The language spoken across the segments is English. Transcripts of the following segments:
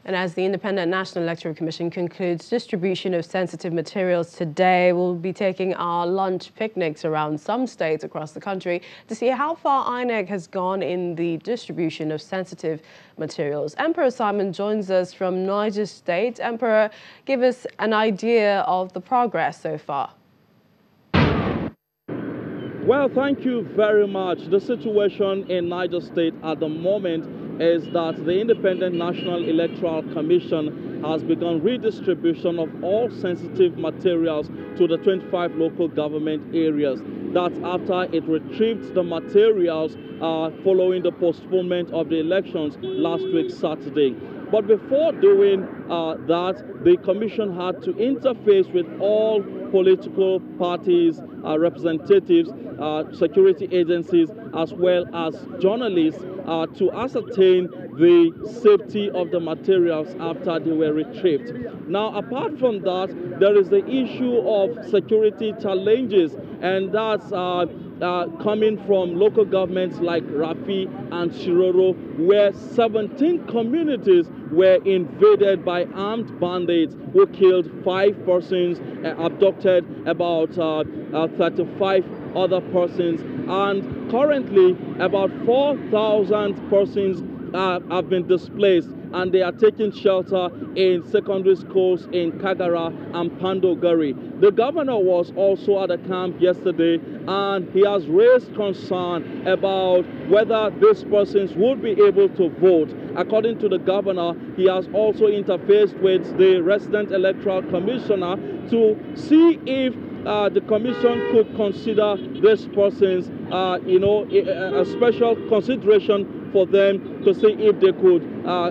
And as the Independent National Electoral Commission concludes distribution of sensitive materials today, we'll be taking our lunch picnics around some states across the country to see how far INEC has gone in the distribution of sensitive materials. Emperor Simon joins us from Niger State. Emperor, give us an idea of the progress so far. Well, thank you very much. The situation in Niger State at the moment is that the Independent National Electoral Commission has begun redistribution of all sensitive materials to the 25 local government areas. That's after it retrieved the materials following the postponement of the elections last week, Saturday. But before doing that, the commission had to interface with all political parties, representatives, security agencies, as well as journalists to ascertain the safety of the materials after they were retrieved. Now, apart from that, there is the issue of security challenges, and that's coming from local governments like Rafi and Shiroro, where 17 communities were invaded by armed bandits who killed 5 persons, abducted about 35 other persons, and currently about 4,000 persons have been displaced, and they are taking shelter in secondary schools in Kagara and Pandogari. The governor was also at the camp yesterday, and he has raised concern about whether these persons would be able to vote. According to the governor, he has also interfaced with the resident electoral commissioner to see if the commission could consider these persons, a special consideration for them to see if they could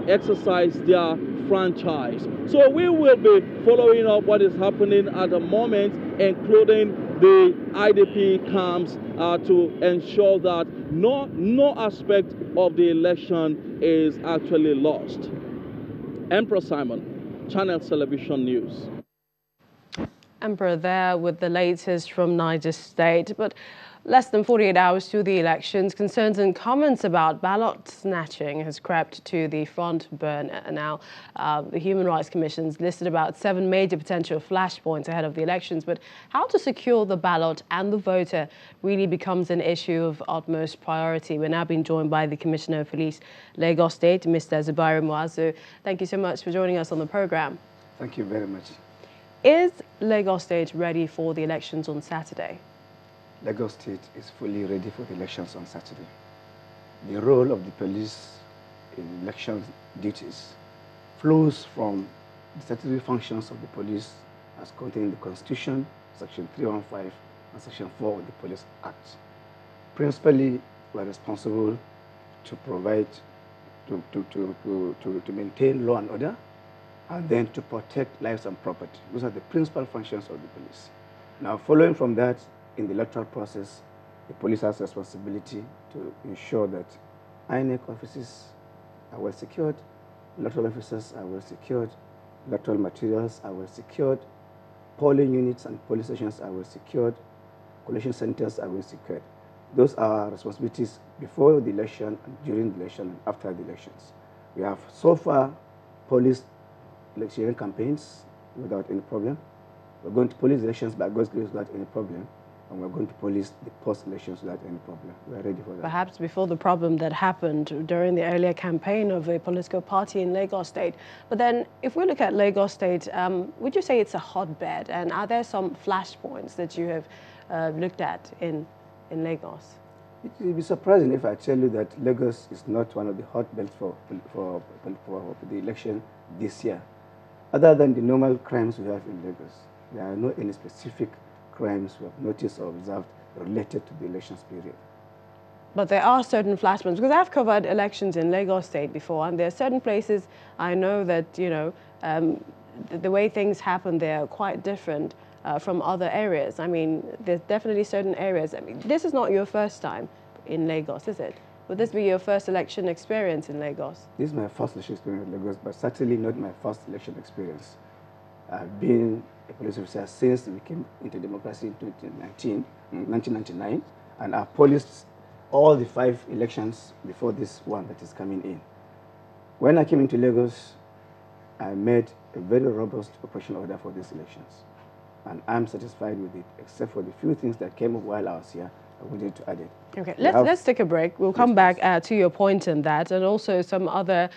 exercise their franchise. So we will be following up what is happening at the moment, including the IDP camps, to ensure that no aspect of the election is actually lost. Emperor Simon, Channel Television News. Emperor there with the latest from Niger State. But less than 48 hours to the elections, concerns and comments about ballot snatching has crept to the front burner. Now, the Human Rights Commission's listed about 7 major potential flashpoints ahead of the elections, but how to secure the ballot and the voter really becomes an issue of utmost priority. We're now being joined by the Commissioner of Police, Lagos State, Mr. Zubairu Muazu. Thank you so much for joining us on the program. Thank you very much. Is Lagos State ready for the elections on Saturday? Lagos State is fully ready for the elections on Saturday. The role of the police in election duties flows from the statutory functions of the police as contained in the Constitution, Section 315 and Section 4 of the Police Act. Principally, we are responsible to provide, to maintain law and order, and then to protect lives and property. Those are the principal functions of the police. Now, following from that, in the electoral process, the police has responsibility to ensure that INEC offices are well secured, electoral officers are well secured, electoral materials are well secured, polling units and polling stations are well secured, collation centers are well secured. Those are responsibilities before the election, and during the election, and after the elections. We have so far policed election campaigns without any problem. We're going to police elections by God's grace without any problem. And we're going to police the post-elections without any problem. We're ready for that. Perhaps before the problem that happened during the earlier campaign of a political party in Lagos State. But then, if we look at Lagos State, would you say it's a hotbed? And are there some flashpoints that you have looked at in Lagos? It will be surprising if I tell you that Lagos is not one of the hotbeds for the election this year. Other than the normal crimes we have in Lagos, there are no any specific crimes we have noticed or observed related to the elections period. But there are certain flashpoints, because I've covered elections in Lagos State before, and there are certain places I know that, the way things happen there are quite different from other areas. I mean, there's definitely certain areas. I mean, this is not your first time in Lagos, is it? Would this be your first election experience in Lagos? This is my first election experience in Lagos, but certainly not my first election experience. I've been a police officer since we came into democracy in 1999, and I've policed all the 5 elections before this one that is coming in. When I came into Lagos, I made a very robust operation order for these elections. And I'm satisfied with it, except for the few things that came up while I was here. I wanted to add it. Okay, let's take a break. We'll come back to your point on that, and also some other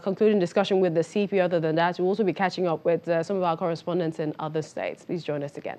concluding discussion with the CP. Other than that, we'll also be catching up with some of our correspondents in other states. Please join us again.